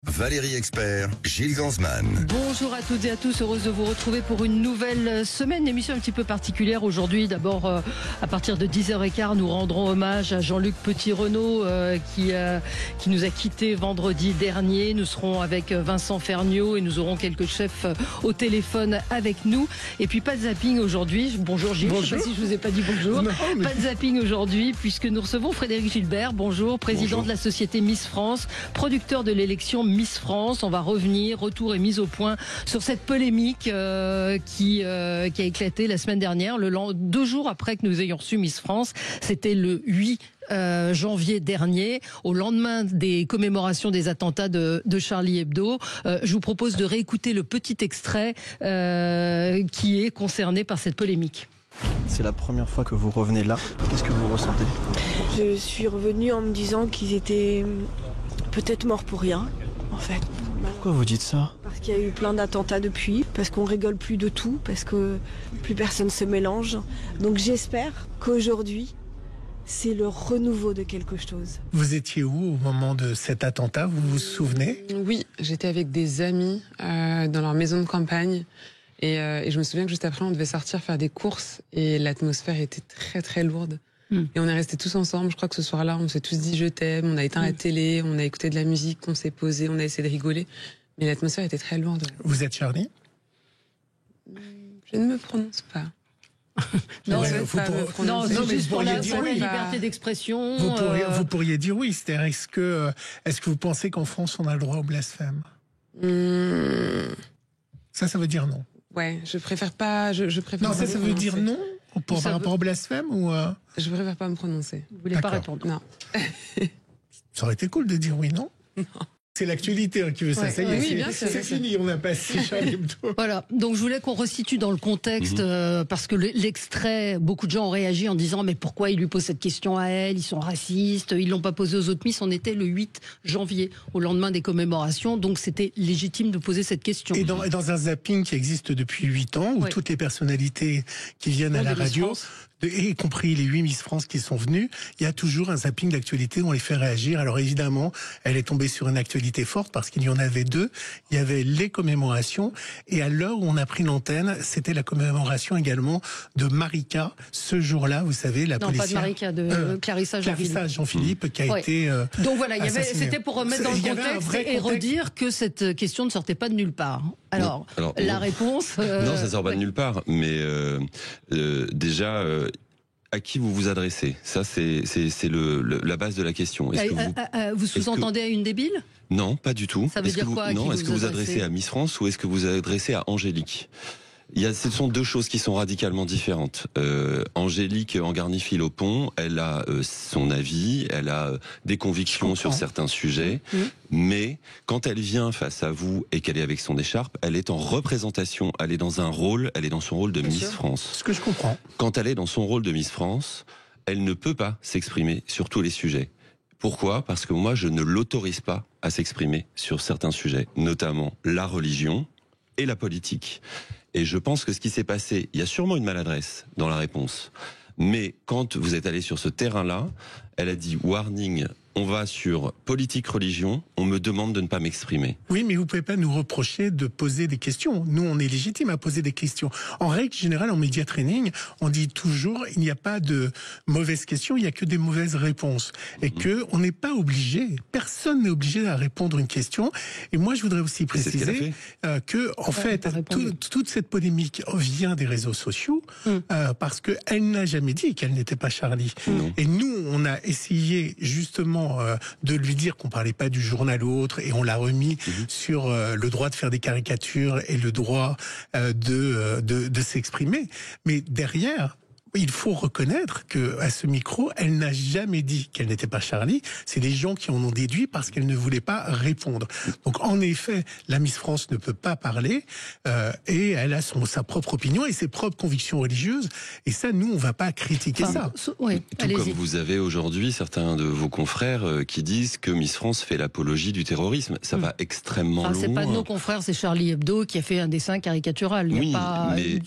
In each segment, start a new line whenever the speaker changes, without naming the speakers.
Valérie Expert, Gilles Gansman.
Bonjour à toutes et à tous, heureuse de vous retrouver pour une nouvelle semaine, émission un petit peu particulière aujourd'hui. D'abord, à partir de 10h15, nous rendrons hommage à Jean-Luc Petit-Renaud qui nous a quittés vendredi dernier. Nous serons avec Vincent Ferniaud et nous aurons quelques chefs au téléphone avec nous. Et puis pas de zapping aujourd'hui. Bonjour Gilles, bonjour. Je ne sais pas si je vous ai pas dit bonjour. Non, mais... Pas de zapping aujourd'hui puisque nous recevons Frédéric Gilbert. Bonjour, président de la société Miss France, producteur de l'élection Miss France. On va revenir, retour et mise au point sur cette polémique qui a éclaté la semaine dernière, 2 jours après que nous ayons reçu Miss France. C'était le 8 janvier dernier, au lendemain des commémorations des attentats de Charlie Hebdo. Je vous propose de réécouter le petit extrait qui est concerné par cette polémique.
C'est la première fois que vous revenez là. Qu'est-ce que vous ressentez ?
Je suis revenue en me disant qu'ils étaient peut-être morts pour rien, en fait.
Pourquoi vous dites ça ?
Parce qu'il y a eu plein d'attentats depuis, parce qu'on rigole plus de tout, parce que plus personne se mélange. Donc j'espère qu'aujourd'hui, c'est le renouveau de quelque chose.
Vous étiez où au moment de cet attentat ? Vous vous souvenez ?
Oui, j'étais avec des amis dans leur maison de campagne. Et je me souviens que juste après, on devait sortir faire des courses. Et l'atmosphère était très très lourde. Et on est restés tous ensemble. Je crois que ce soir-là, on s'est tous dit je t'aime. On a éteint la télé, on a écouté de la musique, on s'est posé, on a essayé de rigoler. Mais l'atmosphère était très lourde.
Vous êtes Charlie ?
Je ne me prononce pas.
Non,
non,
c'est
mais
juste pour la
oui.
liberté d'expression.
Vous pourriez dire oui. C'est-à-dire, est-ce que vous pensez qu'en France, on a le droit au blasphème ? Ça veut dire non.
Ouais, je préfère pas. Je préfère.
Non, ça veut dire non par rapport au blasphème ou
Je préfère pas me prononcer.
Vous voulez pas répondre ?
Non.
Ça aurait été cool de dire oui, non ? Non. C'est l'actualité qui veut ça. Ça y est,
oui,
c'est fini, on a passé Charlie Hebdo.
Voilà, donc je voulais qu'on resitue dans le contexte, parce que l'extrait, beaucoup de gens ont réagi en disant mais pourquoi il lui pose cette question à elle, ils sont racistes, ils l'ont pas posé aux autres Miss. On était le 8 janvier, au lendemain des commémorations, donc c'était légitime de poser cette question.
Et dans un zapping qui existe depuis 8 ans, où toutes les personnalités qui viennent à la radio, y compris les 8 Miss France qui sont venues, il y a toujours un zapping d'actualité où on les fait réagir. Alors évidemment, elle est tombée sur une actualité forte parce qu'il y en avait 2. Il y avait les commémorations et à l'heure où on a pris l'antenne, c'était la commémoration également de Marika. Ce jour-là, vous savez, la policière...
Non, pas de Marika, de Clarissa
Jean-Philippe qui a été
donc voilà, c'était pour remettre dans le contexte et redire que cette question ne sortait pas de nulle part. Alors la réponse...
Non, ça sort pas de nulle part, mais déjà... à qui vous vous adressez ? Ça, c'est la base de la question.
Vous sous-entendez à une débile ?
Non, pas du tout.
Ça veut dire quoi ?
Non, est-ce que vous adressez à Miss France ou est-ce que vous vous adressez à Angélique ? Ce sont 2 choses qui sont radicalement différentes. Angélique Angarny-Philopon, elle a son avis, elle a des convictions sur certains sujets, mais quand elle vient face à vous et qu'elle est avec son écharpe, elle est en représentation, elle est dans son rôle de Miss France.
Ce que je comprends.
Quand elle est dans son rôle de Miss France, elle ne peut pas s'exprimer sur tous les sujets. Pourquoi ? Parce que moi, je ne l'autorise pas à s'exprimer sur certains sujets, notamment la religion et la politique. Et je pense que ce qui s'est passé, il y a sûrement une maladresse dans la réponse. Mais quand vous êtes allé sur ce terrain-là, elle a dit « warning ». On va sur politique, religion, on me demande de ne pas m'exprimer.
Oui, mais vous pouvez pas nous reprocher de poser des questions. Nous, on est légitime à poser des questions. En règle générale, en média training, on dit toujours, il n'y a pas de mauvaises questions, il n'y a que des mauvaises réponses. Et que on n'est pas obligé, personne n'est obligé à répondre une question. Et moi, je voudrais aussi préciser que, en fait, toute cette polémique vient des réseaux sociaux, parce qu'elle n'a jamais dit qu'elle n'était pas Charlie. Et nous, on a essayé, justement, de lui dire qu'on parlait pas du jour à l'autre et on l'a remis sur le droit de faire des caricatures et le droit de s'exprimer. Mais derrière, il faut reconnaître que à ce micro, elle n'a jamais dit qu'elle n'était pas Charlie. C'est les gens qui en ont déduit parce qu'elle ne voulait pas répondre. Donc en effet, la Miss France ne peut pas parler et elle a sa propre opinion et ses propres convictions religieuses. Et ça, nous, on va pas critiquer ça.
Tout comme vous avez aujourd'hui certains de vos confrères qui disent que Miss France fait l'apologie du terrorisme. Ça va extrêmement loin.
C'est pas de nos confrères, c'est Charlie Hebdo qui a fait un dessin caricatural. Il n'y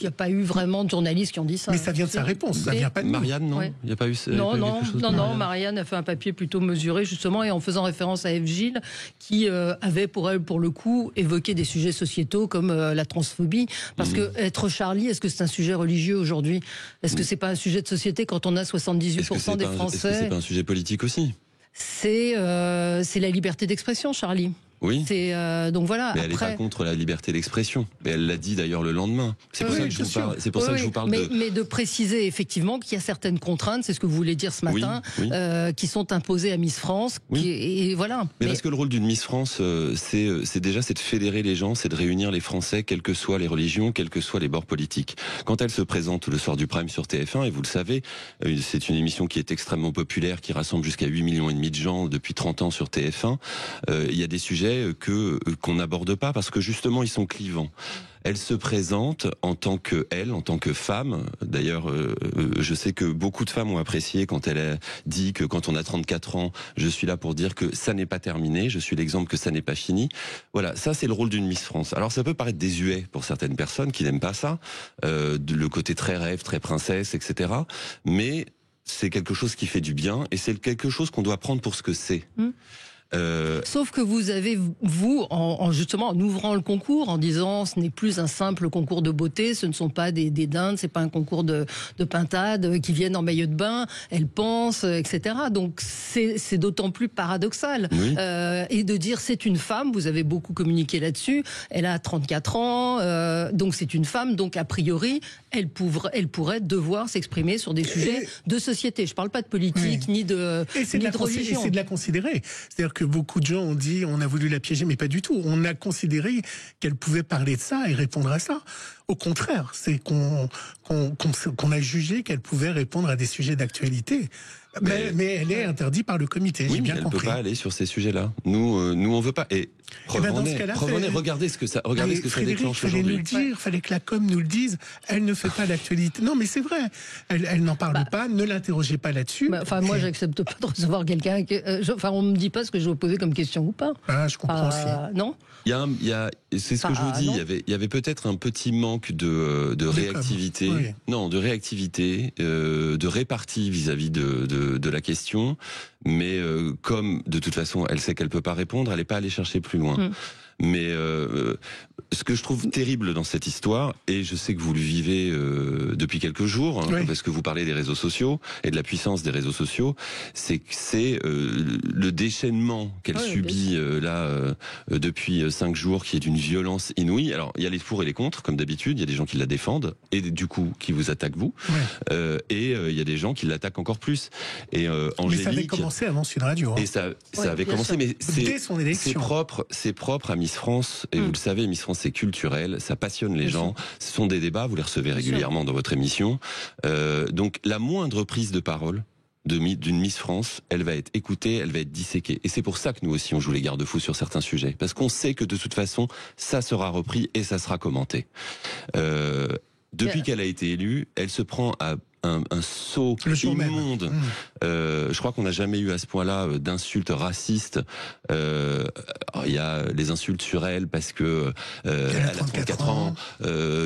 a pas eu vraiment de journalistes qui ont dit ça.
Mais ça vient de sa réponse. réponse, ça vient pas de nous.
Marianne, non,
Ouais.
il n'y a pas eu.
Non, Marianne a fait un papier plutôt mesuré, justement, et en faisant référence à Eve Gilles, qui avait pour elle, pour le coup, évoqué des sujets sociétaux comme la transphobie. Parce que être Charlie, est-ce que c'est un sujet religieux aujourd'hui? Est-ce que c'est pas un sujet de société quand on a 78% des Français?
Est-ce que c'est pas un sujet politique aussi?
C'est la liberté d'expression, Charlie.
Oui.
Donc voilà.
Mais elle n'est
après...
pas contre la liberté d'expression. Mais elle l'a dit d'ailleurs le lendemain. C'est pour ça que je vous parle. C'est pour ça que je vous parle
mais de préciser effectivement qu'il y a certaines contraintes, c'est ce que vous voulez dire ce matin, qui sont imposées à Miss France. Et voilà.
Mais parce que le rôle d'une Miss France, c'est de fédérer les gens, c'est de réunir les Français, quelles que soient les religions, quels que soient les bords politiques. Quand elle se présente le soir du Prime sur TF1, et vous le savez, c'est une émission qui est extrêmement populaire, qui rassemble jusqu'à 8,5 millions de gens depuis 30 ans sur TF1. Il y a des sujets qu'on n'aborde pas parce que justement ils sont clivants. Elle se présente en tant que femme. D'ailleurs, je sais que beaucoup de femmes ont apprécié quand elle a dit que quand on a 34 ans, je suis là pour dire que ça n'est pas terminé. Je suis l'exemple que ça n'est pas fini. Voilà, ça c'est le rôle d'une Miss France. Alors ça peut paraître désuet pour certaines personnes qui n'aiment pas ça, le côté très rêve, très princesse, etc. Mais c'est quelque chose qui fait du bien et c'est quelque chose qu'on doit prendre pour ce que c'est.
Sauf que vous avez, justement, en ouvrant le concours, en disant ce n'est plus un simple concours de beauté, ce ne sont pas des dindes, c'est pas un concours de pintade qui viennent en maillot de bain, elles pensent, etc. Donc c'est d'autant plus paradoxal.
Oui.
Et de dire c'est une femme, vous avez beaucoup communiqué là-dessus, elle a 34 ans, donc c'est une femme, donc a priori, elle pourrait devoir s'exprimer sur des sujets de société. Je parle pas de politique, ni de religion.
Et c'est de la considérer. C'est-à-dire que beaucoup de gens ont dit on a voulu la piéger, mais pas du tout. On a considéré qu'elle pouvait parler de ça et répondre à ça. Au contraire, c'est qu'on a jugé qu'elle pouvait répondre à des sujets d'actualité. Mais elle est interdite par le comité, j'ai bien
elle
compris.
Elle ne peut pas aller sur ces sujets-là. Nous, on veut pas. Et regardez ce que ça déclenche aujourd'hui.
Il fallait que la com nous le dise. Elle ne fait pas l'actualité. Non, mais c'est vrai. Elle n'en parle pas. Ne l'interrogez pas là-dessus.
Moi, j'accepte pas de recevoir quelqu'un. On me dit pas ce que je vais poser comme question ou pas.
Ah, je comprends aussi.
Non.
C'est ce que je vous dis. Il y avait peut-être un petit manque de réactivité.
Oui.
Non, de réactivité, de répartie vis-à-vis de la question. Mais comme de toute façon, elle sait qu'elle peut pas répondre, elle n'est pas allée chercher plus loin. Mais ce que je trouve terrible dans cette histoire, et je sais que vous le vivez depuis quelques jours, parce que vous parlez des réseaux sociaux et de la puissance des réseaux sociaux, c'est que c'est le déchaînement qu'elle subit depuis 5 jours, qui est d'une violence inouïe. Alors il y a les pour et les contre, comme d'habitude, il y a des gens qui la défendent et du coup qui vous attaquent vous, et il y a des gens qui l'attaquent encore plus. Et Angélique,
mais ça avait commencé avant Sud Radio.
Et ça avait commencé, mais
dès son élection.
C'est propre à Miss France, et vous le savez, Miss France c'est culturel, ça passionne les gens, ce sont des débats, vous les recevez régulièrement dans votre émission, donc la moindre prise de parole d'une Miss France, elle va être écoutée, elle va être disséquée, et c'est pour ça que nous aussi on joue les garde-fous sur certains sujets, parce qu'on sait que de toute façon ça sera repris et ça sera commenté. Depuis qu'elle a été élue, elle se prend à un saut immonde. Je crois qu'on n'a jamais eu à ce point-là d'insultes racistes. Il y a les insultes sur elle parce que elle a 34 ans,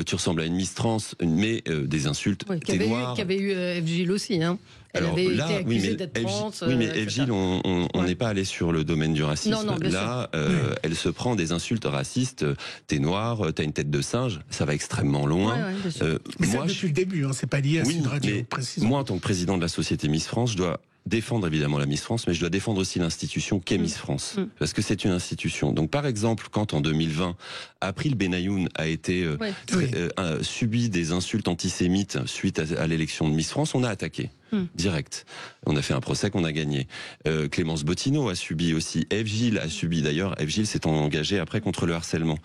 tu ressembles à une Miss Trans, mais des insultes. T'es noire.
Qu'avait eu Eve Gilles aussi, hein. Elle avait été accusée d'être trans.
Mais Eve Gilles, on n'est pas allé sur le domaine du racisme.
Non,
là, elle se prend des insultes racistes. T'es noir, t'as une tête de singe, ça va extrêmement loin.
Mais ça depuis le début, c'est pas lié à Sud Radio, précisément.
Moi, en tant que président de la société Miss France, je dois défendre évidemment la Miss France, mais je dois défendre aussi l'institution qu'est Miss France, parce que c'est une institution. Donc par exemple, quand en 2020, April Benayoun a été subi des insultes antisémites suite à l'élection de Miss France, on a attaqué. Direct. On a fait un procès qu'on a gagné. Clémence Bottineau a subi aussi. Eve Gilles a subi d'ailleurs. Eve Gilles s'est engagée après contre le harcèlement.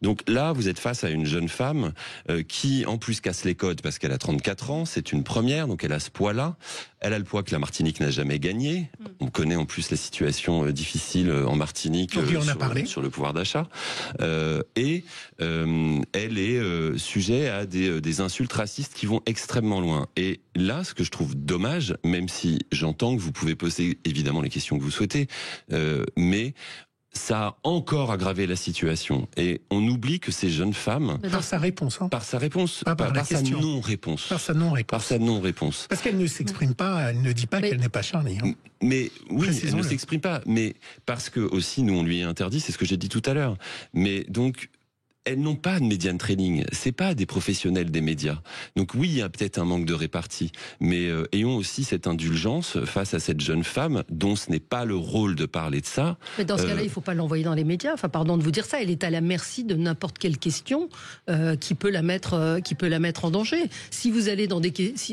Donc là, vous êtes face à une jeune femme qui, en plus, casse les codes parce qu'elle a 34 ans. C'est une première, donc elle a ce poids-là. Elle a le poids que la Martinique n'a jamais gagné. On connaît en plus la situation difficile en Martinique sur le pouvoir d'achat. Et elle est sujet à des insultes racistes qui vont extrêmement loin. Et là, ce que je trouve dommage, même si j'entends que vous pouvez poser évidemment les questions que vous souhaitez, mais ça a encore aggravé la situation. Et on oublie que ces jeunes femmes...
Par sa réponse.
Par sa réponse, par sa non-réponse.
Par sa non-réponse.
Par sa non-réponse.
Parce qu'elle ne s'exprime pas, elle ne dit pas qu'elle n'est pas Charlie. Hein.
Mais oui, elle ne s'exprime pas. Mais parce que aussi, nous, on lui est interdit, c'est ce que j'ai dit tout à l'heure. Mais donc... elles n'ont pas de média training, c'est pas des professionnels des médias. Donc oui, il y a peut-être un manque de répartie, mais ayons aussi cette indulgence face à cette jeune femme dont ce n'est pas le rôle de parler de ça.
Mais dans ce cas-là, il ne faut pas l'envoyer dans les médias. Enfin, pardon de vous dire ça, elle est à la merci de n'importe quelle question qui peut la mettre en danger. Si vous allez dans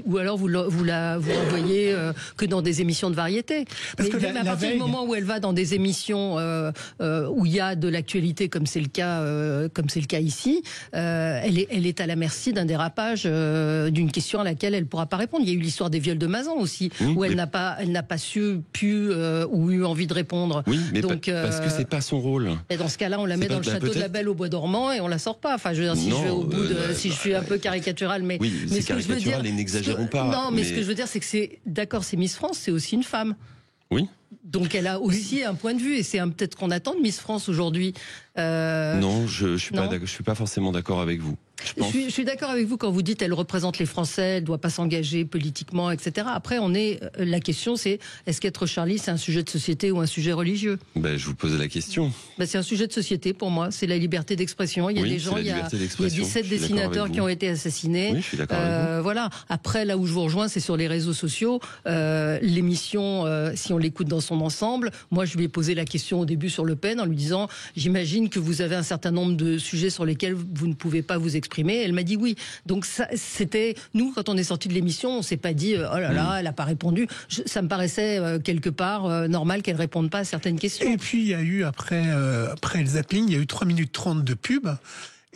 ou alors vous l'envoyez que dans des émissions de variété. Mais même à partir du moment où elle va dans des émissions où il y a de l'actualité, comme c'est le cas ici, elle est à la merci d'un dérapage, d'une question à laquelle elle ne pourra pas répondre. Il y a eu l'histoire des viols de Mazan aussi, où elle n'a pas pu ou eu envie de répondre.
Oui, mais donc, parce que c'est pas son rôle.
Et dans ce cas-là, on la met dans le château de la Belle au bois dormant et on la sort pas. Enfin, je veux dire, si je suis un peu caricatural, mais
c'est caricatural et n'exagérons pas.
Non, mais ce que je veux dire, c'est que c'est Miss France, c'est aussi une femme.
Oui.
Donc elle a aussi un point de vue et c'est peut-être qu'on attend de Miss France aujourd'hui.
Non, je suis pas forcément d'accord avec vous.
Je suis d'accord avec vous quand vous dites elle représente les Français, elle ne doit pas s'engager politiquement, etc. Après, la question c'est est-ce qu'être Charlie c'est un sujet de société ou un sujet religieux ?
Je vous pose la question.
C'est un sujet de société pour moi, c'est la liberté d'expression. Il y a des gens, il y a 17 dessinateurs qui ont été assassinés.
Oui, je suis d'accord avec vous.
Voilà. Après, là où je vous rejoins, c'est sur les réseaux sociaux. L'émission, si on l'écoute dans son ensemble, moi je lui ai posé la question au début sur Le Pen en lui disant j'imagine que vous avez un certain nombre de sujets sur lesquels vous ne pouvez pas vous exprimer. Elle m'a dit oui. Donc ça, c'était nous quand on est sorti de l'émission, on s'est pas dit oh là là, elle a pas répondu. Ça me paraissait quelque part normal qu'elle réponde pas à certaines questions.
Et puis il y a eu après le zapping, il y a eu 3 minutes 30 de pub.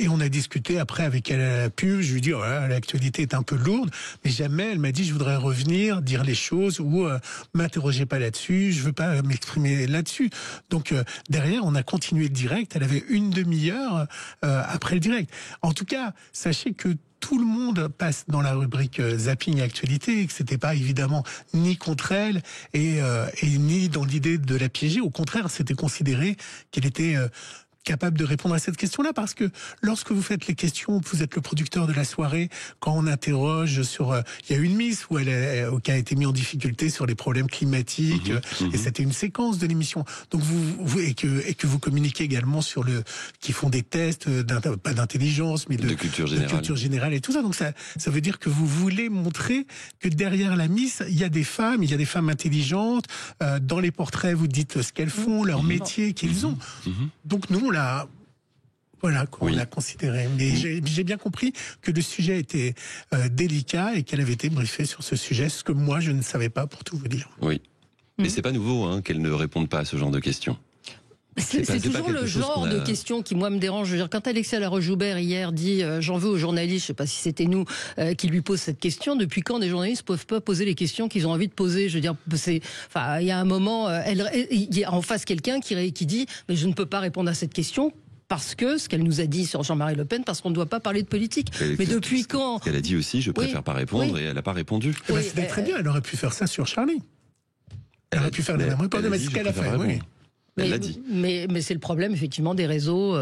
Et on a discuté après avec elle à la pub. Je lui ai dit, l'actualité est un peu lourde. Mais jamais elle m'a dit, je voudrais revenir, dire les choses ou m'interrogez pas là-dessus. Je veux pas m'exprimer là-dessus. Donc, derrière, on a continué le direct. Elle avait une demi-heure après le direct. En tout cas, sachez que tout le monde passe dans la rubrique zapping actualité, et que c'était pas évidemment ni contre elle et ni dans l'idée de la piéger. Au contraire, c'était considéré qu'elle était capable de répondre à cette question-là, parce que lorsque vous faites les questions, vous êtes le producteur de la soirée. Quand on interroge sur, il y a une Miss où qui a été mise en difficulté sur les problèmes climatiques, et c'était une séquence de l'émission. Donc et que vous communiquez également sur qui font des tests pas d'intelligence, mais de culture générale et tout ça. Donc ça veut dire que vous voulez montrer que derrière la Miss, il y a des femmes intelligentes. Dans les portraits, vous dites ce qu'elles font, leur métier qu'ils ont. Donc nous, on l'a considéré. Mais j'ai bien compris que le sujet était délicat et qu'elle avait été briefée sur ce sujet, ce que moi, je ne savais pas, pour tout vous dire.
Oui. Mais c'est pas nouveau qu'elle ne réponde pas à ce genre de questions.
C'est toujours le genre de questions qui, moi, me dérange. Je veux dire, quand Alexia Laroche-Joubert, hier, dit j'en veux aux journalistes, je sais pas si c'était nous qui lui posent cette question, depuis quand des journalistes peuvent pas poser les questions qu'ils ont envie de poser ? Je veux dire, il y a un moment, il y a en face quelqu'un qui dit mais je ne peux pas répondre à cette question. Parce que, ce qu'elle nous a dit sur Jean-Marie Le Pen, parce qu'on ne doit pas parler de politique. Mais depuis quand ?
Elle a dit aussi, je préfère pas répondre, et elle n'a pas répondu.
C'était très bien, elle aurait pu faire ça sur Charlie. Elle aurait pu faire le même report, mais c'est ce qu'elle a fait, oui.
Elle l'a dit.
Mais c'est le problème, effectivement, des réseaux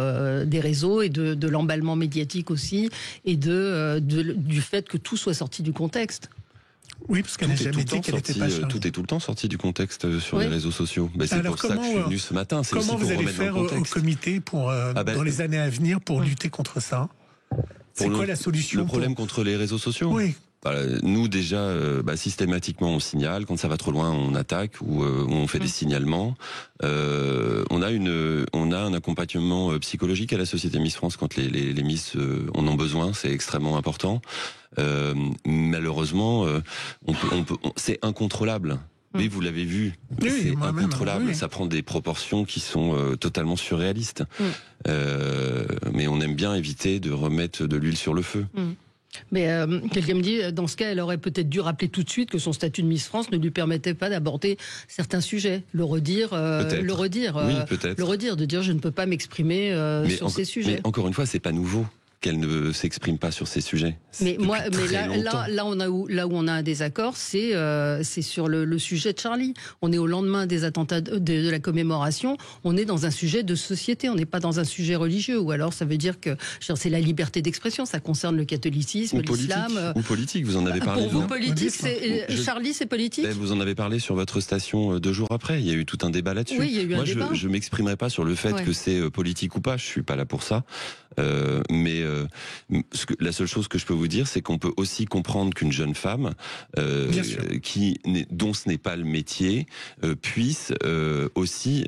et de l'emballement médiatique aussi, et du fait que tout soit sorti du contexte.
Oui, parce qu'elle n'a jamais dit qu'elle n'était pas Charlie.
Tout est tout le temps sorti du contexte sur les réseaux sociaux. C'est pour ça que je suis venu ce matin.
Comment vous allez faire au comité dans les années à venir pour lutter contre ça ? C'est quoi la solution ?
Le problème contre les réseaux sociaux ?
Oui.
Nous déjà systématiquement on signale, quand ça va trop loin on attaque ou on fait des signalements. On a un accompagnement psychologique à la Société Miss France quand les Miss en ont besoin, c'est extrêmement important. Malheureusement c'est incontrôlable. Mais vous l'avez vu, c'est incontrôlable. Ça prend des proportions qui sont totalement surréalistes. Mais on aime bien éviter de remettre de l'huile sur le feu.
Mais quelqu'un me dit, dans ce cas, elle aurait peut-être dû rappeler tout de suite que son statut de Miss France ne lui permettait pas d'aborder certains sujets, le redire, de dire je ne peux pas m'exprimer sur ces sujets.
Mais encore une fois, c'est pas nouveau qu'elle ne s'exprime pas sur ces sujets.
Mais là où on a un désaccord, c'est sur le sujet de Charlie. On est au lendemain des attentats de la commémoration. On est dans un sujet de société. On n'est pas dans un sujet religieux. Ou alors, ça veut dire que c'est la liberté d'expression. Ça concerne le catholicisme, l'islam.
Ou politique. Vous en avez parlé.
Pour vous, politique, Charlie, c'est politique.
Vous en avez parlé sur votre station 2 jours après. Il y a eu tout un débat là-dessus.
Oui, il y a eu un débat.
Je m'exprimerai pas sur le fait que c'est politique ou pas. Je suis pas là pour ça. Mais la seule chose que je peux vous dire, c'est qu'on peut aussi comprendre qu'une jeune femme dont ce n'est pas le métier puisse aussi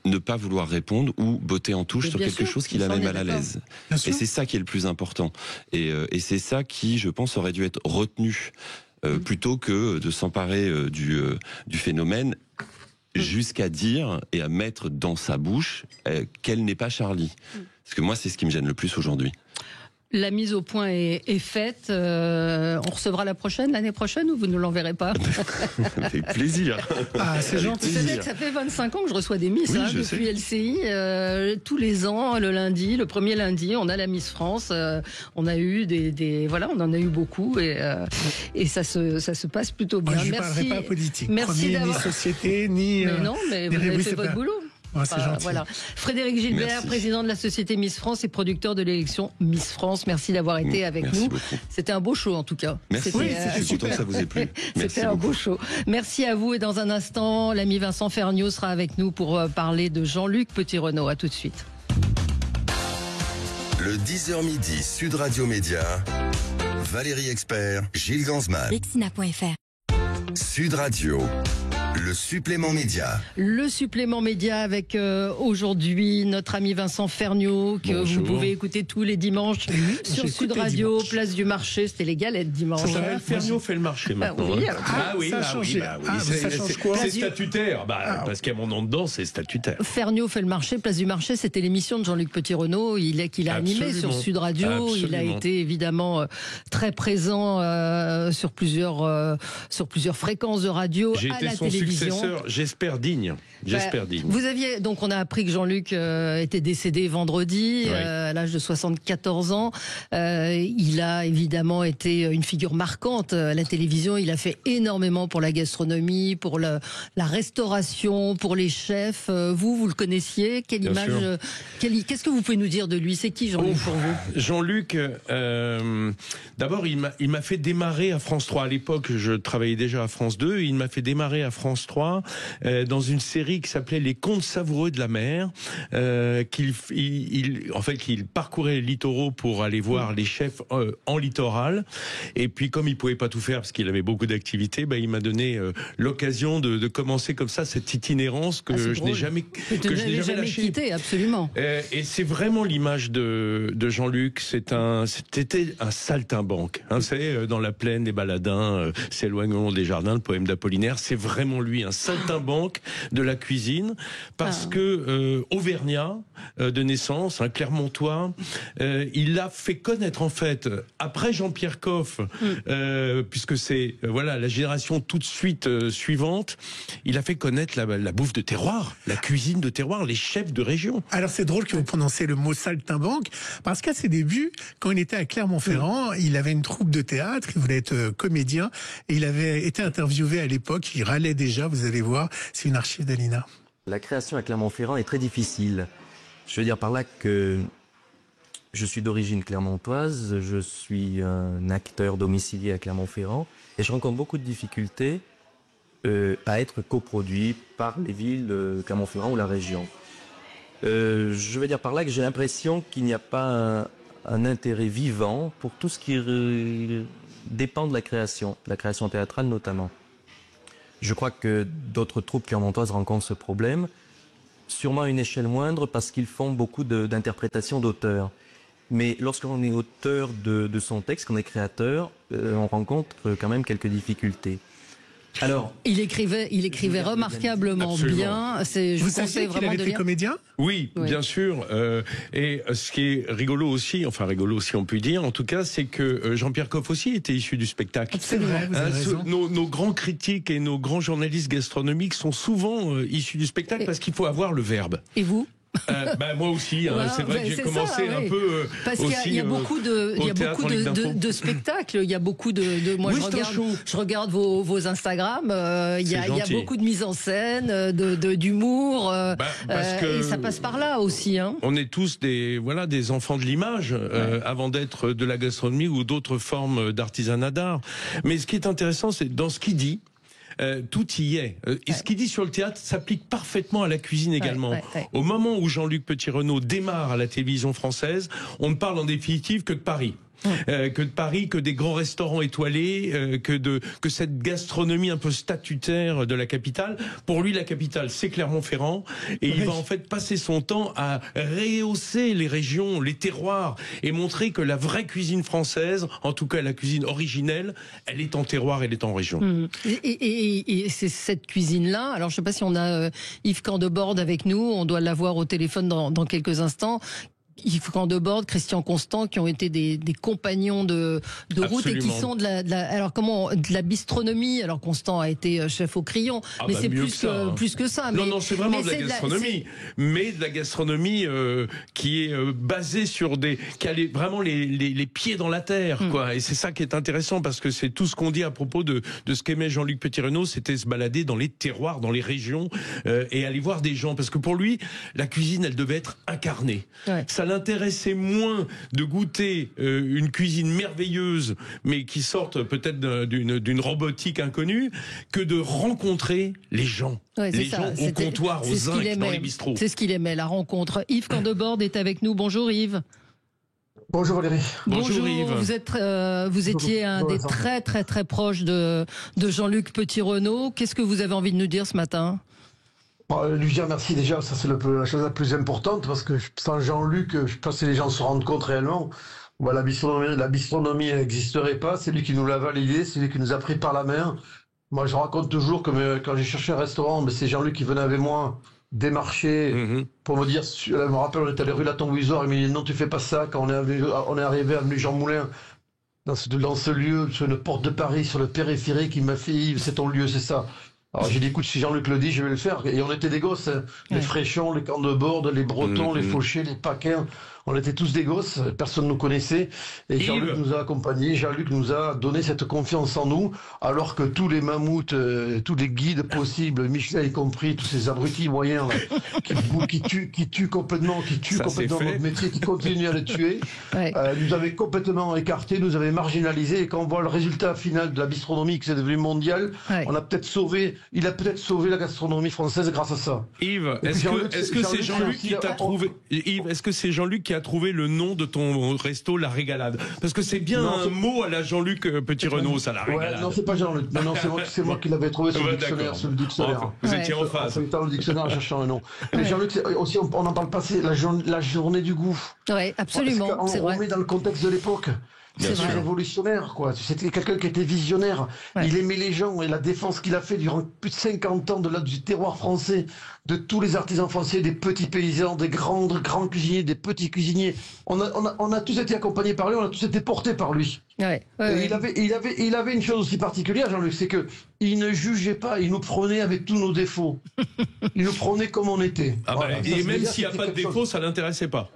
ne pas vouloir répondre ou botter en touche sur quelque chose qui la met mal à l'aise. Et c'est ça qui est le plus important. Et c'est ça qui, je pense, aurait dû être retenu plutôt que de s'emparer du phénomène jusqu'à dire et à mettre dans sa bouche qu'elle n'est pas Charlie. Parce que moi, c'est ce qui me gêne le plus aujourd'hui.
La mise au point est faite. On recevra l'année prochaine, ou vous ne l'enverrez pas?
Avec plaisir.
Ah, c'est gentil.
Vous savez que ça fait 25 ans que je reçois des Miss depuis LCI. Tous les ans, le premier lundi, on a la Miss France. On a eu on en a eu beaucoup et ça se passe plutôt bien.
Je ne parlerai pas politique.
Merci
ni société, ni.
Mais non, mais vous avez fait votre boulot.
Oh, c'est gentil.
Voilà. Frédéric Gilbert, président de la Société Miss France et producteur de l'élection Miss France. Merci d'avoir été avec nous.
Beaucoup.
C'était un beau show en tout cas.
Merci. Je suis content que ça vous ait plu.
C'était un beau show. Merci à vous et dans un instant, l'ami Vincent Ferniaud sera avec nous pour parler de Jean-Luc Petit-Renaud. À tout de suite.
Le 10h midi Sud Radio Média, Valérie Expert, Gilles Gansman.
Vexina.fr.
Sud Radio. Le supplément média.
Le supplément média avec aujourd'hui notre ami Vincent Ferniaud que vous pouvez écouter tous les dimanches sur Sud Radio, place du marché. C'était les galettes dimanche.
Ferniaud fait le marché maintenant.
Ça a changé. Ça change quoi?
C'est statutaire. Parce qu'il y a mon nom dedans, c'est statutaire.
Ferniaud fait le marché, place du marché. C'était l'émission de Jean-Luc Petit-Renaud. Il a animé sur Sud Radio. Absolument. Il a été évidemment très présent sur plusieurs fréquences de radio à la télévision.
Successeur, j'espère digne.
Vous aviez donc, on a appris que Jean-Luc était décédé vendredi à l'âge de 74 ans. Il a évidemment été une figure marquante à la télévision. Il a fait énormément pour la gastronomie, pour la restauration, pour les chefs. Vous le connaissiez? Quelle image? Qu'est-ce que vous pouvez nous dire de lui? C'est qui Jean-Luc pour vous?
Jean-Luc, d'abord il m'a fait démarrer à France 3. À l'époque, je travaillais déjà à France 2. Il m'a fait démarrer à France 3 dans une série qui s'appelait Les Contes savoureux de la mer, qu'il parcourait les littoraux pour aller voir les chefs en littoral. Et puis comme il pouvait pas tout faire parce qu'il avait beaucoup d'activités, il m'a donné l'occasion de commencer comme ça cette itinérance que je n'ai jamais lâchée.
Quitté, absolument.
Et c'est vraiment l'image de Jean-Luc. C'était un saltimbanque. Vous savez, dans la plaine des baladins, s'éloignons des jardins, le poème d'Apollinaire. C'est vraiment lui, un saltimbanque de la cuisine, parce que auvergnat de naissance, un Clermontois, il l'a fait connaître en fait après Jean-Pierre Coff, puisque c'est la génération tout de suite suivante. Il a fait connaître la bouffe de terroir, la cuisine de terroir, les chefs de région.
Alors c'est drôle que vous prononcez le mot saltimbanque, parce qu'à ses débuts, quand il était à Clermont-Ferrand, il avait une troupe de théâtre, il voulait être comédien, et il avait été interviewé à l'époque. Il râlait déjà, vous allez voir, c'est une archive d'Alina.
La création à Clermont-Ferrand est très difficile. Je veux dire par là que je suis d'origine clermontoise, je suis un acteur domicilié à Clermont-Ferrand, et je rencontre beaucoup de difficultés à être coproduit par les villes Clermont-Ferrand ou la région. Je veux dire par là que j'ai l'impression qu'il n'y a pas un intérêt vivant pour tout ce qui dépend de la création théâtrale notamment. Je crois que d'autres troupes clermontoises rencontrent ce problème, sûrement à une échelle moindre parce qu'ils font beaucoup d'interprétations d'auteurs. Mais lorsqu'on est auteur de son texte, qu'on est créateur, on rencontre quand même quelques difficultés. Alors,
il écrivait remarquablement bien.
Vous saviez qu'il avait été comédien?
Oui, bien sûr. Et ce qui est rigolo aussi on peut dire, en tout cas, c'est que Jean-Pierre Coff aussi était issu du spectacle.
C'est vrai, vous avez raison.
Nos grands critiques et nos grands journalistes gastronomiques sont souvent issus du spectacle parce qu'il faut avoir le verbe.
Et vous?
Moi aussi, c'est vrai que j'ai commencé un peu
parce qu'il y a beaucoup de spectacles, il y a beaucoup de moi je regarde vos Instagram, il y a beaucoup de mise en scène, d'humour, et ça passe par là aussi.
On est tous des enfants de l'image avant d'être de la gastronomie ou d'autres formes d'artisanat d'art. Mais ce qui est intéressant, c'est dans ce qu'il dit. Tout y est. Et ce qu'il dit sur le théâtre s'applique parfaitement à la cuisine également. Au moment où Jean-Luc Petit-Renaud démarre à la télévision française, on ne parle en définitive que de Paris. Que des grands restaurants étoilés, que cette gastronomie un peu statutaire de la capitale. Pour lui, la capitale, c'est Clermont-Ferrand, et il va en fait passer son temps à rehausser les régions, les terroirs, et montrer que la vraie cuisine française, en tout cas la cuisine originelle, elle est en terroir, elle est en région.
Et c'est cette cuisine-là. Alors, je ne sais pas si on a Yves Candebord avec nous, on doit l'avoir au téléphone dans quelques instants. Yves Candebord, Christian Constant, qui ont été des compagnons de route et qui sont de la bistronomie. Alors Constant a été chef au Crayon, mais c'est plus que ça.
Non, c'est vraiment de la gastronomie, mais de la gastronomie qui est basée sur qui a vraiment les pieds dans la terre, quoi. Et c'est ça qui est intéressant, parce que c'est tout ce qu'on dit à propos de ce qu'aimait Jean-Luc Petit-Renaud, c'était se balader dans les terroirs, dans les régions, et aller voir des gens, parce que pour lui, la cuisine, elle devait être incarnée. Ça l'intéressait moins de goûter une cuisine merveilleuse, mais qui sorte peut-être d'une robotique inconnue, que de rencontrer les gens. Les gens au comptoir, aux zincs, dans les bistrots.
C'est ce qu'il aimait, la rencontre. Yves Candebord est avec nous. Bonjour Yves.
Bonjour Valérie.
Bonjour Yves. Vous étiez un des très très très proches de Jean-Luc Petit-Renaud. Qu'est-ce que vous avez envie de nous dire ce matin ?
Lui dire merci déjà, ça c'est la chose la plus importante, parce que sans Jean-Luc, je pense que les gens se rendent compte réellement, la bistronomie n'existerait pas, c'est lui qui nous l'a validé, c'est lui qui nous a pris par la main. Moi je raconte toujours que quand j'ai cherché un restaurant, c'est Jean-Luc qui venait avec moi démarcher pour me dire, je me rappelle, on était allé rue La Tombouisoire, il m'a dit non tu fais pas ça, quand on est arrivé à avenue Jean Moulin, dans ce lieu, sur une porte de Paris, sur le périphérique, il m'a fait Yves, c'est ton lieu, c'est ça. Alors j'ai dit écoute, si Jean-Luc le dit, je vais le faire. Et on était des gosses, les Fréchons, les Candebord, les Bretons, les Fauchés, les Paquins. On était tous des gosses, personne ne nous connaissait. Et Jean-Luc nous a accompagnés, Jean-Luc nous a donné cette confiance en nous, alors que tous les mammouths, tous les guides possibles, Michelin y compris, tous ces abrutis moyens là, qui tuent complètement notre métier, qui continuent à le tuer, nous avaient complètement écartés, nous avaient marginalisés. Et quand on voit le résultat final de la bistronomie, que c'est devenu mondial, il a peut-être sauvé la gastronomie française grâce à ça.
Yves, est-ce que c'est Jean-Luc qui t'a trouvé, Yves, est-ce que c'est Jean-Luc qui a trouvé le nom de ton resto, La Régalade? Parce que c'est bien un mot à la Jean-Luc Petit-Renaud, ça, La Régalade.
Non, c'est pas Jean-Luc. Non, c'est moi qui l'avais trouvé sur le dictionnaire.
Vous étiez en phase.
Dans le dictionnaire en cherchant le nom. Mais Jean-Luc, aussi, on n'en parle pas, c'est la journée du goût.
Oui, absolument.
On remet dans le contexte de l'époque. C'est révolutionnaire, quoi. C'était quelqu'un qui était visionnaire. Il aimait les gens, et la défense qu'il a fait durant plus de 50 ans du terroir français, de tous les artisans français, des petits paysans, des grands cuisiniers, des petits cuisiniers. On a tous été accompagnés par lui, on a tous été portés par lui. Il avait une chose aussi particulière, Jean-Luc, c'est que il ne jugeait pas, il nous prenait avec tous nos défauts. Il nous prenait comme on était.
Et même s'il n'y a pas de défaut, ça l'intéressait pas.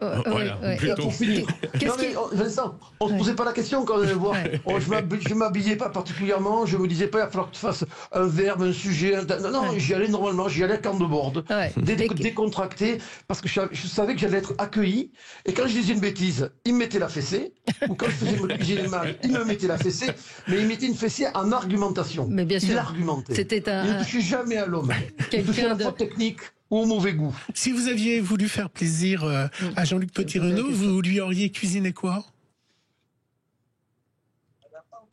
Pour finir. Vincent, on se posait pas la question quand on allait voir. Je m'habillais pas particulièrement, je me disais pas il va falloir que tu fasses un verbe, un sujet. Non, j'y allais normalement, j'y allais à Candebord, décontracté, parce que je savais que j'allais être accueilli. Et quand je disais une bêtise, il me mettait la fessée, ou quand je faisais me cuisiner mal, il me mettait la fessée, mais il mettait une fessée en argumentation.
Mais bien sûr.
Il argumentait.
C'était
il ne touchait jamais à l'homme. Il touchait à la faute technique ou au mauvais goût.
Si vous aviez voulu faire plaisir à Jean-Luc Petit-Renaud, vous lui auriez cuisiné quoi?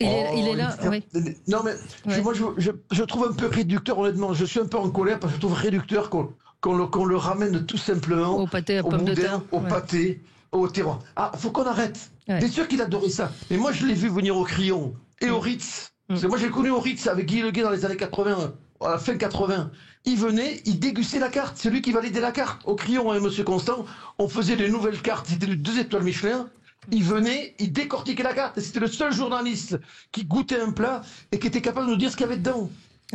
Il est là, oui.
Non, mais moi, je trouve un peu réducteur, honnêtement. Je suis un peu en colère parce que je trouve réducteur qu'on le ramène tout simplement
au pâté à pommes de terre.
Au pâté, au terroir. Faut qu'on arrête. Bien sûr qu'il adorait ça. Mais moi, je l'ai vu venir au Crayon et au Ritz. Parce que moi, j'ai connu au Ritz avec Guy Leguet dans les années 80, à la fin 80. Il venait, il dégustait la carte. C'est lui qui validait la carte. Au Crayon, avec Monsieur Constant, on faisait des nouvelles cartes. C'était 2 étoiles Michelin. Il venait, il décortiquait la carte. Et c'était le seul journaliste qui goûtait un plat et qui était capable de nous dire ce qu'il y avait dedans.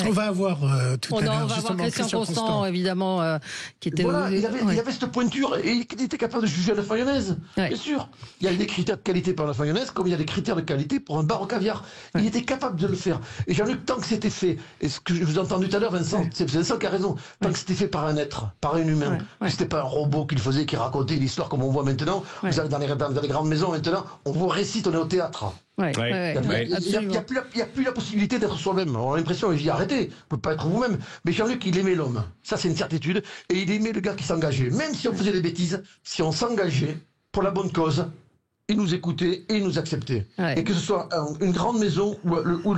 On va avoir tout à l'heure,
on va
justement,
avoir Christian Constant, évidemment, qui était...
Voilà, il avait cette pointure et il était capable de juger à la mayonnaise. Bien sûr. Il y a des critères de qualité pour la mayonnaise, comme il y a des critères de qualité pour un bar au caviar. Il était capable de le faire. Et Jean-Luc, tant que c'était fait, et ce que je vous ai entendu tout à l'heure, Vincent, c'est Vincent qui a raison, tant que c'était fait par un être, par un humain, que c'était pas un robot qui le faisait, qui racontait l'histoire comme on voit maintenant. Vous allez dans les grandes maisons maintenant, on vous récite, on est au théâtre. Il n'y a plus la possibilité d'être soi-même. On a l'impression, il dit arrêtez, vous ne pouvez pas être vous-même. Mais Jean-Luc, il aimait l'homme. Ça, c'est une certitude. Et il aimait le gars qui s'engageait. Même si on faisait des bêtises, si on s'engageait pour la bonne cause, il nous écoutait et il nous acceptait. Et que ce soit une grande maison ou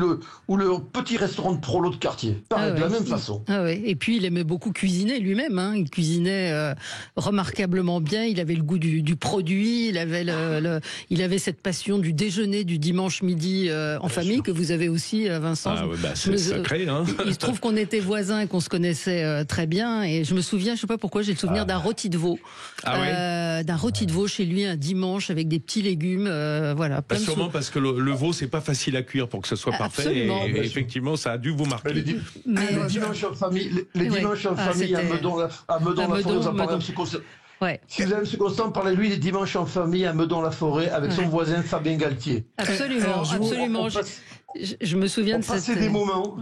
le petit restaurant de prolo de quartier. Pareil, de la même façon.
Et puis, il aimait beaucoup cuisiner lui-même. Hein. Il cuisinait remarquablement bien. Il avait le goût du produit. Il avait cette passion du déjeuner du dimanche midi en famille que vous avez aussi, Vincent.
C'est sacré. Hein.
Il se trouve qu'on était voisins et qu'on se connaissait très bien. Et je me souviens, je ne sais pas pourquoi, j'ai le souvenir d'un rôti de veau. D'un rôti de veau chez lui un dimanche avec des petits légumes, voilà.
Sûrement parce que le veau, c'est pas facile à cuire pour que ce soit parfait. Et effectivement, ça a dû vous marquer.
Les dimanches en famille, à Meudon-la-Forêt, vous en parlez un petit coup. Si vous avez M. Constant, parlez-lui des dimanches en famille à Meudon-la-Forêt avec son voisin Fabien Galtier.
Absolument, absolument. Je me souviens de cette...
passer des moments,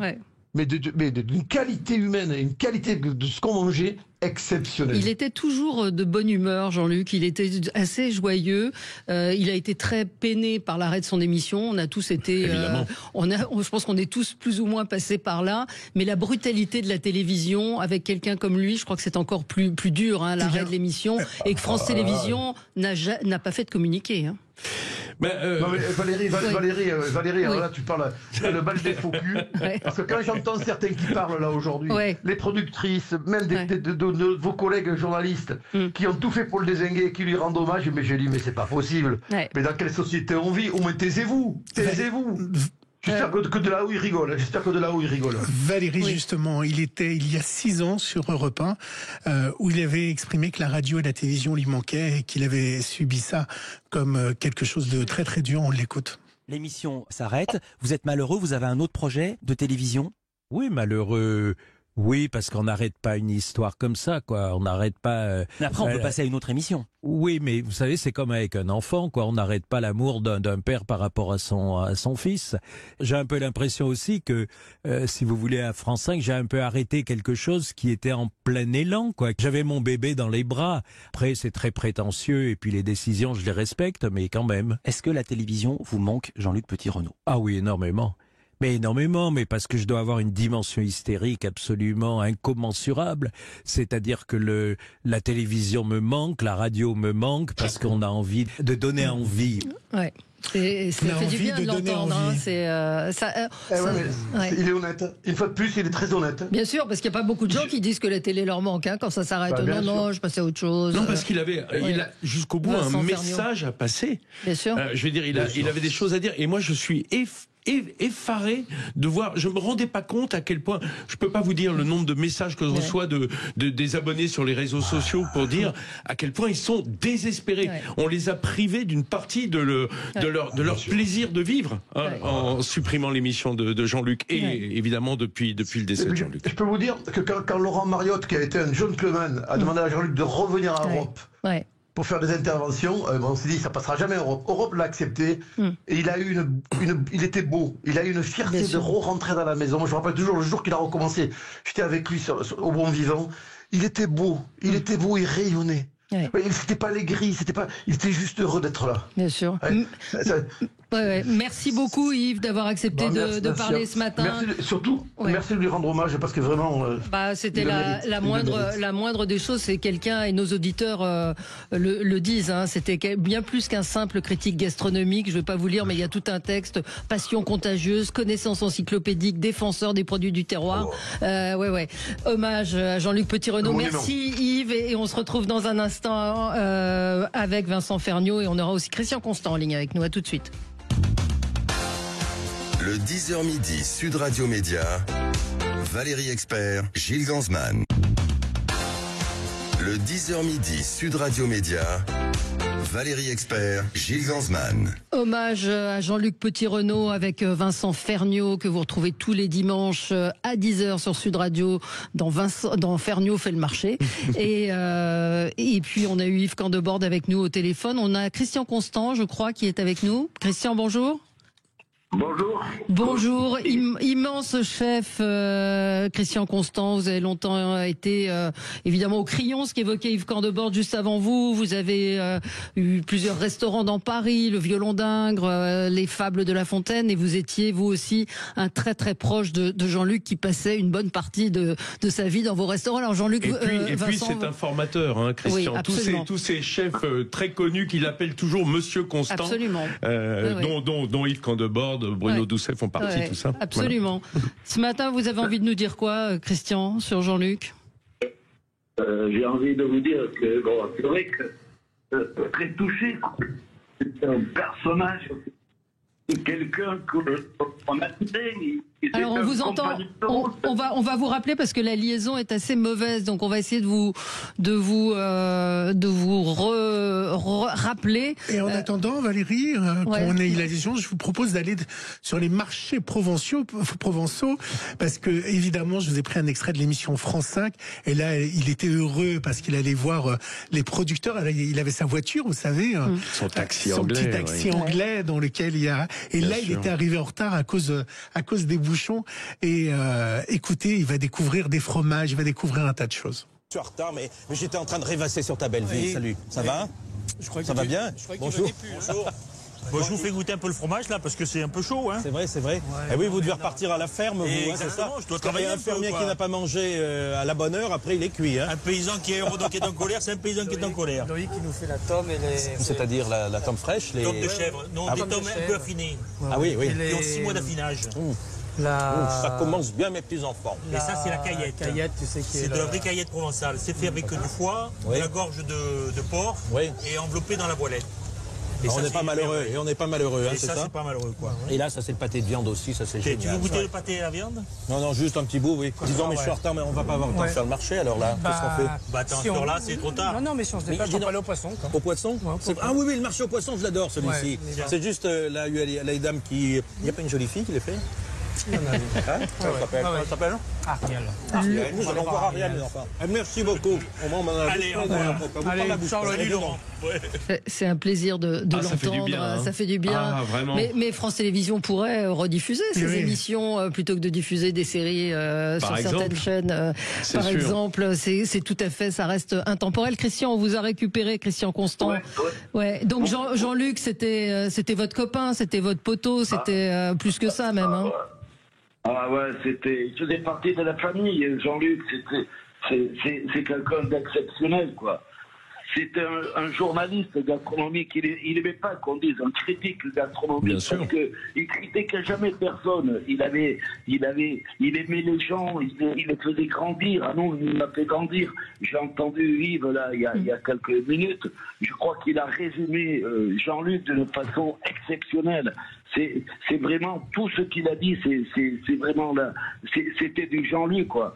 mais d'une qualité humaine et une qualité de ce qu'on mangeait exceptionnelle.
Il était toujours de bonne humeur, Jean-Luc. Il était assez joyeux. Il a été très peiné par l'arrêt de son émission. On a tous été... je pense qu'on est tous plus ou moins passés par là. Mais la brutalité de la télévision, avec quelqu'un comme lui, je crois que c'est encore plus dur, hein, l'arrêt de l'émission. Et que France Télévisions n'a pas fait de communiqué. Hein.
Non, mais Valérie, alors là tu parles le bal des faux culs, parce que quand j'entends certains qui parlent là aujourd'hui, les productrices, même de vos collègues journalistes qui ont tout fait pour le dézinguer, qui lui rendent hommage, mais je dis mais c'est pas possible. Mais dans quelle société on vit? Au moins taisez-vous. J'espère que de là où il rigole.
Valérie, justement, il était il y a 6 ans sur Europe 1 où il avait exprimé que la radio et la télévision lui manquaient et qu'il avait subi ça comme quelque chose de très très dur. On l'écoute.
L'émission s'arrête. Vous êtes malheureux. Vous avez un autre projet de télévision?
Oui, malheureux. Oui, parce qu'on n'arrête pas une histoire comme ça, quoi. On n'arrête pas...
Mais après, on peut passer à une autre émission.
Oui, mais vous savez, c'est comme avec un enfant, quoi. On n'arrête pas l'amour d'un père par rapport à son fils. J'ai un peu l'impression aussi que, si vous voulez, à France 5, j'ai un peu arrêté quelque chose qui était en plein élan, quoi. J'avais mon bébé dans les bras. Après, c'est très prétentieux, et puis les décisions, je les respecte, mais quand même.
Est-ce que la télévision vous manque, Jean-Luc Petit-Renaud?
Ah oui, énormément. Mais énormément, mais parce que je dois avoir une dimension hystérique absolument incommensurable. C'est-à-dire que la télévision me manque, la radio me manque, parce qu'on a envie de donner envie.
Ouais. Ça fait du bien de l'entendre.
Il est honnête. Une fois de plus, il est très honnête.
Bien sûr, parce qu'il n'y a pas beaucoup de gens qui disent que la télé leur manque quand ça s'arrête. Non, je passais à autre chose.
Non, parce qu'il avait jusqu'au bout un message à passer.
Bien sûr.
Je veux dire, il avait des choses à dire. Et moi, je suis effaré de voir. Je me rendais pas compte à quel point. Je peux pas vous dire le nombre de messages que je reçois des abonnés sur les réseaux sociaux pour dire à quel point ils sont désespérés. On les a privés d'une partie de leur plaisir de vivre en supprimant l'émission de Jean-Luc et évidemment depuis le décès de Jean-Luc.
Je peux vous dire que quand Laurent Mariotte, qui a été un gentleman, a demandé à Jean-Luc de revenir à Europe. Pour faire des interventions, on s'est dit ça passera jamais Europe. Europe l'a accepté et il a eu il était beau. Il a eu une fierté de re-rentrer dans la maison. Moi, je me rappelle toujours le jour qu'il a recommencé. J'étais avec lui au Bon Vivant. Il était beau, il rayonnait. C'était pas les gris, il était juste heureux d'être là.
Bien sûr. Merci beaucoup Yves d'avoir accepté de parler ce matin.
Merci de lui rendre hommage parce que vraiment.
C'était la moindre des choses, c'est quelqu'un et nos auditeurs le disent. Hein, c'était bien plus qu'un simple critique gastronomique. Je vais pas vous lire, mais il y a tout un texte. Passion contagieuse, connaissance encyclopédique, défenseur des produits du terroir. Hommage à Jean-Luc Petit-Renaud. Merci Yves et on se retrouve dans un instant avec Vincent Ferniaud et on aura aussi Christian Constant en ligne avec nous. À tout de suite.
Le 10h midi Sud Radio Média, Valérie Expert, Gilles Gansman. Le 10h midi Sud Radio Média, Valérie Expert, Gilles Ganzmann.
Hommage à Jean-Luc Petit-Renaud avec Vincent Ferniaud que vous retrouvez tous les dimanches à 10h sur Sud Radio dans Ferniaud fait le marché. Et puis on a eu Yves Candebord avec nous au téléphone. On a Christian Constant, je crois, qui est avec nous. Christian, bonjour.
Bonjour.
Bonjour, immense chef Christian Constant. Vous avez longtemps été évidemment au Crayon, ce qu'évoquait Yves Candebord juste avant vous. Vous avez eu plusieurs restaurants dans Paris, le Violon d'Ingres, les Fables de La Fontaine, et vous étiez vous aussi un très très proche de Jean-Luc qui passait une bonne partie de sa vie dans vos restaurants. Alors Jean-Luc,
et puis
Vincent,
c'est un formateur, hein, Christian.
Oui,
tous ces chefs très connus qu'il appelle toujours Monsieur Constant,
absolument.
Dont Yves Candebord, Bruno Doucet font partie, tout ça.
Absolument. Voilà. Ce matin, vous avez envie de nous dire quoi, Christian, sur Jean-Luc?
J'ai envie de vous dire que c'est vrai que très touché. C'est un personnage, quelqu'un qu'on attendait.
Alors on vous entend. On va vous rappeler parce que la liaison est assez mauvaise, donc on va essayer de vous rappeler.
Et en attendant, Valérie, quand on ait la liaison, je vous propose d'aller sur les marchés provençaux, parce que évidemment, je vous ai pris un extrait de l'émission France 5, et là, il était heureux parce qu'il allait voir les producteurs. Il avait sa voiture, vous savez,
son taxi
son
anglais,
petit taxi anglais dans lequel il y a. Et
Bien
là,
sûr.
il était arrivé en retard à cause des bouchons. Et écoutez, il va découvrir des fromages, il va découvrir un tas de choses.
Je suis en retard, mais j'étais en train de rêvasser sur ta belle vie.
Oui.
Salut, ça va? Ça va bien? Bonjour.
Bonjour. Bon, je vous fais goûter un peu le fromage là parce que c'est un peu chaud. Hein.
C'est vrai, c'est vrai. Et oui, vous devez repartir à la ferme, vous, hein, c'est ça?
Je dois
Parce qu'il y a un fermier qui n'a pas mangé à la bonne heure, après il est cuit. Hein.
Un paysan qui est heureux, qui est en colère, c'est un paysan qui est en colère.
Loïc qui nous fait la tome et les...
C'est-à-dire la tome fraîche, les...
Tome de chèvre. Non, des tomes un peu affinés.
Ah oui, oui.
Qui ont 6 mois d'affinage.
Ça commence bien, mes petits-enfants.
Et ça, c'est la caillette.
Tu sais qui
c'est de la vraie caillette provençale. C'est fait avec du foie, de la gorge de porc et enveloppé dans la voilette.
Et on n'est pas malheureux, et on n'est pas malheureux, hein, c'est ça?
C'est pas malheureux, quoi.
Et là, ça c'est le pâté de viande aussi, ça c'est génial.
Tu veux goûter le pâté et la viande?
Non, juste un petit bout, oui. Disons, mais je suis en retard, mais on va pas avoir le temps de faire le marché, alors là, qu'est-ce qu'on fait?
Bah attends, sur là, c'est trop tard.
Non, mais si on se dépêche, on peut aller au poisson.
Au poisson? Ah oui, le marché au poisson, je l'adore celui-ci. C'est juste, là, il y a les dames qui... Il n'y a pas une jolie fille qui les fait? Comment s'appelle? Ariel. Nous allons voir Ariel, les enfants. Merci beaucoup.
Allez, Charles Laurent.
C'est un plaisir de l'entendre.
Ça fait du bien. Hein.
Ça fait du bien.
Ah, vraiment.
Mais France Télévisions pourrait rediffuser ces émissions plutôt que de diffuser des séries sur certaines chaînes. Par exemple, c'est tout à fait, ça reste intemporel. Christian, on vous a récupéré, Christian Constant. Ouais. Donc Jean-Luc, c'était votre copain, c'était votre poteau, c'était plus que ça même. Hein.
Ah ouais, il faisait partie de la famille. Jean-Luc, c'est quelqu'un d'exceptionnel, quoi. C'était un journaliste gastronomique. Il n'aimait pas qu'on dise un critique gastronomique.
Bien sûr.
Parce qu'il critiquait jamais personne. Il aimait les gens, il les faisait grandir. Ah non, il m'a fait grandir. J'ai entendu Yves là, il y a quelques minutes. Je crois qu'il a résumé Jean-Luc d'une façon exceptionnelle. C'est vraiment tout ce qu'il a dit, c'est vraiment là, c'était du Jean-Luc, quoi.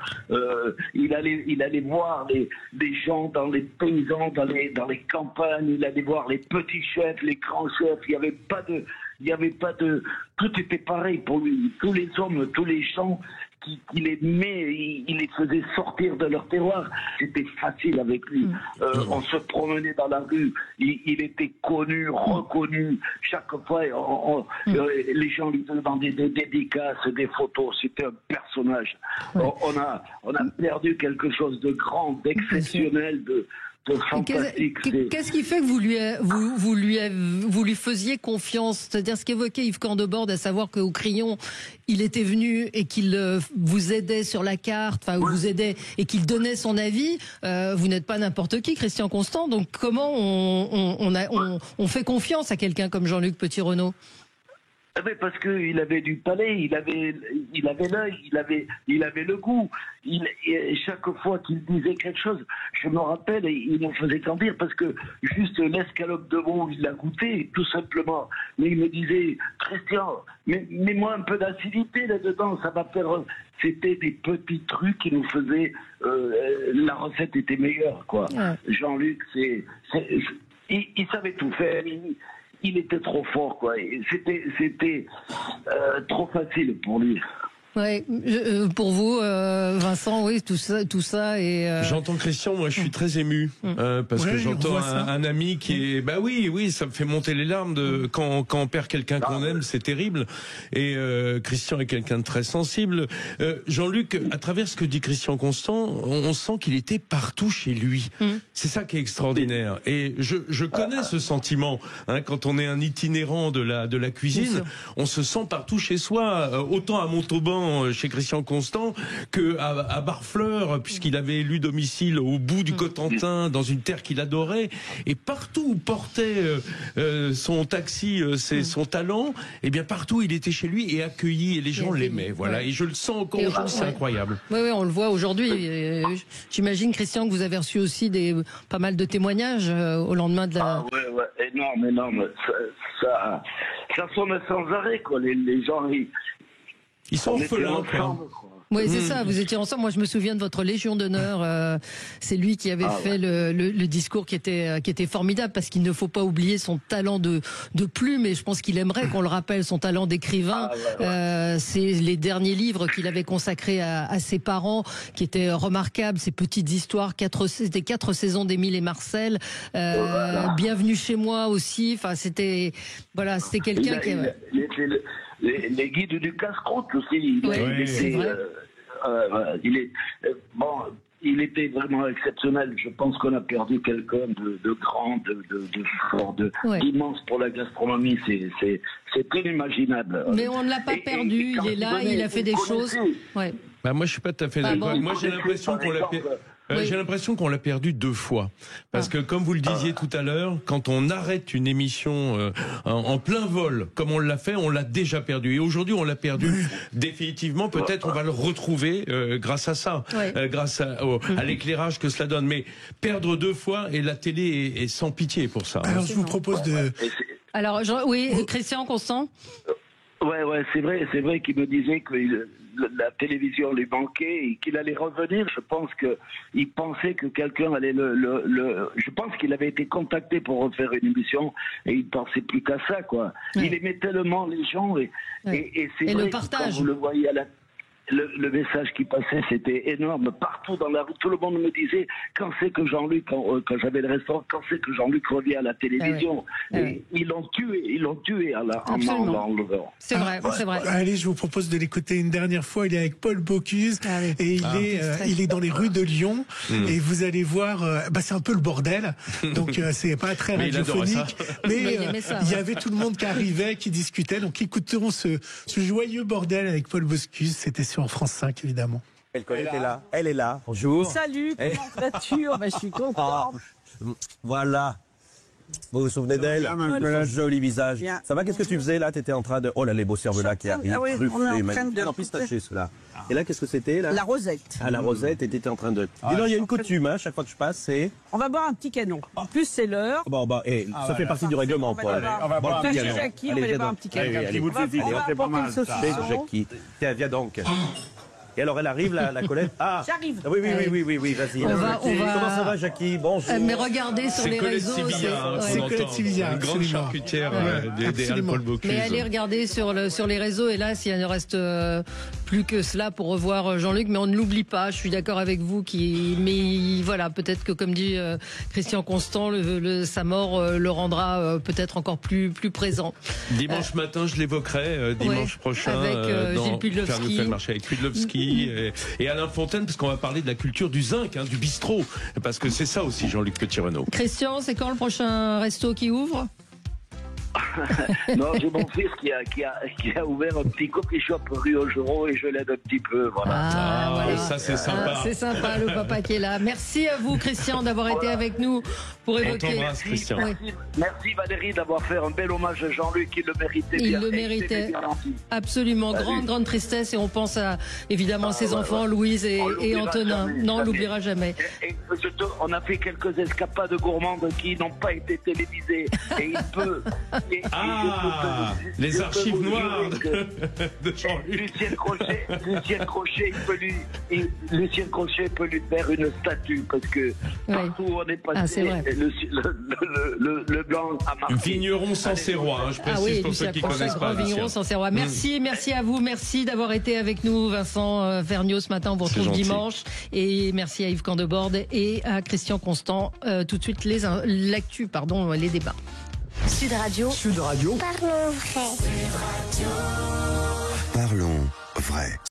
Il allait voir des gens dans les paysans, dans les campagnes, il allait voir les petits chefs, les grands chefs. Il y avait pas de, tout était pareil pour lui. Tous les hommes, tous les gens qu'il aimait, il les faisait sortir de leur terroir. C'était facile avec lui. On se promenait dans la rue, il était connu, reconnu. Chaque fois, les gens lui demandaient des dédicaces, des photos. C'était un personnage. On a perdu quelque chose de grand, d'exceptionnel, de fantastique.
Qu'est-ce qui fait que vous lui faisiez confiance? C'est-à-dire ce qu'évoquait Yves Candebord, à savoir qu'au Crayon, il était venu et qu'il vous aidait sur la carte, vous aidait et qu'il donnait son avis. Vous n'êtes pas n'importe qui, Christian Constant. Donc comment on fait confiance à quelqu'un comme Jean-Luc Petit-Renaud?
Parce qu'il avait du palais, il avait l'œil, il avait le goût. Et chaque fois qu'il disait quelque chose, je me rappelle, il me faisait grandir parce que juste l'escalope de veau, il l'a goûté, tout simplement. Mais il me disait, Christian, mets-moi un peu d'acidité là-dedans, ça va faire... C'était des petits trucs qui nous faisaient... la recette était meilleure, quoi. Ouais. Jean-Luc, il savait tout faire. Il était trop fort, quoi. C'était trop facile pour lui.
Ouais, pour vous, Vincent, oui, tout ça et.
J'entends Christian, moi, je suis très ému parce que j'entends un ami qui est, bah oui, ça me fait monter les larmes quand on perd quelqu'un qu'on aime, c'est terrible. Et Christian est quelqu'un de très sensible. Jean-Luc, à travers ce que dit Christian Constant, on sent qu'il était partout chez lui. C'est ça qui est extraordinaire. Et je connais ce sentiment. Quand on est un itinérant de la cuisine, on se sent partout chez soi, autant à Montauban chez Christian Constant que à Barfleur, puisqu'il avait élu domicile au bout du Cotentin, dans une terre qu'il adorait, et partout où portait son taxi, son talent, et bien partout il était chez lui et accueilli, et les gens l'aimaient, voilà. Et je le sens encore aujourd'hui, c'est incroyable.
Oui, on le voit aujourd'hui. J'imagine, Christian, que vous avez reçu aussi pas mal de témoignages au lendemain de la.
Énorme. Ça sonne sans arrêt, quoi. Les gens,
ils sont orphelins, quoi.
Oui, c'est ça, vous étiez ensemble. Moi, je me souviens de votre Légion d'honneur. C'est lui qui avait fait le discours qui était formidable, parce qu'il ne faut pas oublier son talent de plume, et je pense qu'il aimerait qu'on le rappelle, son talent d'écrivain. C'est les derniers livres qu'il avait consacrés à ses parents, qui étaient remarquables, ces petites histoires, 4 saisons d'Émile et Marcel, Bienvenue chez moi aussi. Enfin, c'était quelqu'un qui...
Les guides du casse-croûte aussi. Il était vraiment exceptionnel. Je pense qu'on a perdu quelqu'un de grand, de fort, d'immense pour la gastronomie. C'est inimaginable.
Mais on ne l'a pas perdu. Il est là, il a fait des choses. Ouais.
Bah moi, je suis pas tout à fait d'accord. Moi, j'ai l'impression qu'on l'a perdu. J'ai l'impression qu'on l'a perdu 2 fois. Parce que, comme vous le disiez tout à l'heure, quand on arrête une émission en plein vol, comme on l'a fait, on l'a déjà perdu. Et aujourd'hui, on l'a perdu définitivement. Peut-être on va le retrouver grâce à ça, grâce à l'éclairage que cela donne. Mais perdre 2 fois, et la télé est sans pitié pour ça.
Alors, je vous propose de...
Alors, Christian Constant.
C'est vrai qu'il me disait que la télévision lui manquait et qu'il allait revenir. Je pense qu'il pensait que quelqu'un allait je pense qu'il avait été contacté pour refaire une émission et il pensait plus qu'à ça, quoi. Il aimait tellement les gens et c'est vrai que quand vous le voyez à le message qui passait, c'était énorme. Partout dans la rue, tout le monde me disait quand c'est que Jean-Luc, quand j'avais le restaurant, quand c'est que Jean-Luc revient à la télévision. Et ils l'ont tué en l'enlevant.
C'est vrai.
Allez, je vous propose de l'écouter une dernière fois. Il est avec Paul Bocuse et il est dans les rues de Lyon et vous allez voir, c'est un peu le bordel, donc c'est pas très radiophonique, mais il y avait tout le monde qui arrivait, qui discutait, donc écoutons ce joyeux bordel avec Paul Bocuse. C'était sur France 5, évidemment.
Elle est là. Bonjour.
Salut, comment vas-tu? Je suis content.
Voilà. Vous vous souvenez d'elle? Un joli visage. Bien. Ça va, qu'est-ce que tu faisais là? Tu étais en train de... Oh là, les beaux cervelas qui arrivent.
Ah oui, on est en train de...
Non, pistaché, ceux-là. Et là, qu'est-ce que c'était là?
La rosette.
Ah, la rosette, et tu étais en train de... Dis donc, il y a une coutume, chaque fois que je passe, c'est...
On va boire un petit canon. En plus, c'est l'heure.
Ça fait partie du règlement, Paul.
On va boire un petit canon. Jackie, on va aller boire un petit canon.
On va apporter une saucisson. Jackie. Tiens, viens donc. Et alors, elle arrive, la Colette. Ah,
j'arrive.
Oui, vas-y. Comment ça va, Jackie? Bonjour.
Mais regardez sur les réseaux.
C'est Colette Sivilla,
une grande charcutière des Paul Bocuse.
Mais allez regarder sur les réseaux, et là, s'il ne reste plus que cela pour revoir Jean-Luc, mais on ne l'oublie pas. Je suis d'accord avec vous. Mais voilà, peut-être que, comme dit Christian Constant, sa mort le rendra peut-être encore plus présent.
Dimanche matin, je l'évoquerai. Dimanche prochain,
avec Gilles Pudlowski.
Faire le marché avec Pudlowski. Et Alain Fontaine, parce qu'on va parler de la culture du zinc, du bistrot, parce que c'est ça aussi, Jean-Luc Petit-Renaud.
Christian, c'est quand le prochain resto qui ouvre?
Non, j'ai mon fils qui a ouvert un petit coffee shop rue Augereau et je l'aide un petit peu. Voilà.
Voilà.
Ça c'est sympa.
C'est sympa, le papa qui est là. Merci à vous, Christian, d'avoir été avec nous pour évoquer.
On t'embrasse, Christian.
Merci Valérie d'avoir fait un bel hommage à Jean-Luc. Il le méritait bien.
Il le méritait. Absolument. Grande tristesse, et on pense évidemment à ses enfants, Louise et Antonin. Non, on l'oubliera jamais.
On a fait quelques escapades gourmandes qui n'ont pas été télévisées. Et
Les archives noires de Jean-Luc.
Lucien Crochet peut lui faire une statue parce que partout où on est passé, le blanc a marqué.
Vigneron Sancerrois, je précise pour ceux qui ne connaissent pas.
Vigneron Sancerrois. Merci à vous, merci d'avoir été avec nous, Vincent Vergniaud. Ce matin, on vous retrouve dimanche. Et merci à Yves Candeborde et à Christian Constant. Tout de suite, l'actu, les débats.
Sud Radio.
Parlons vrai. Parlons vrai.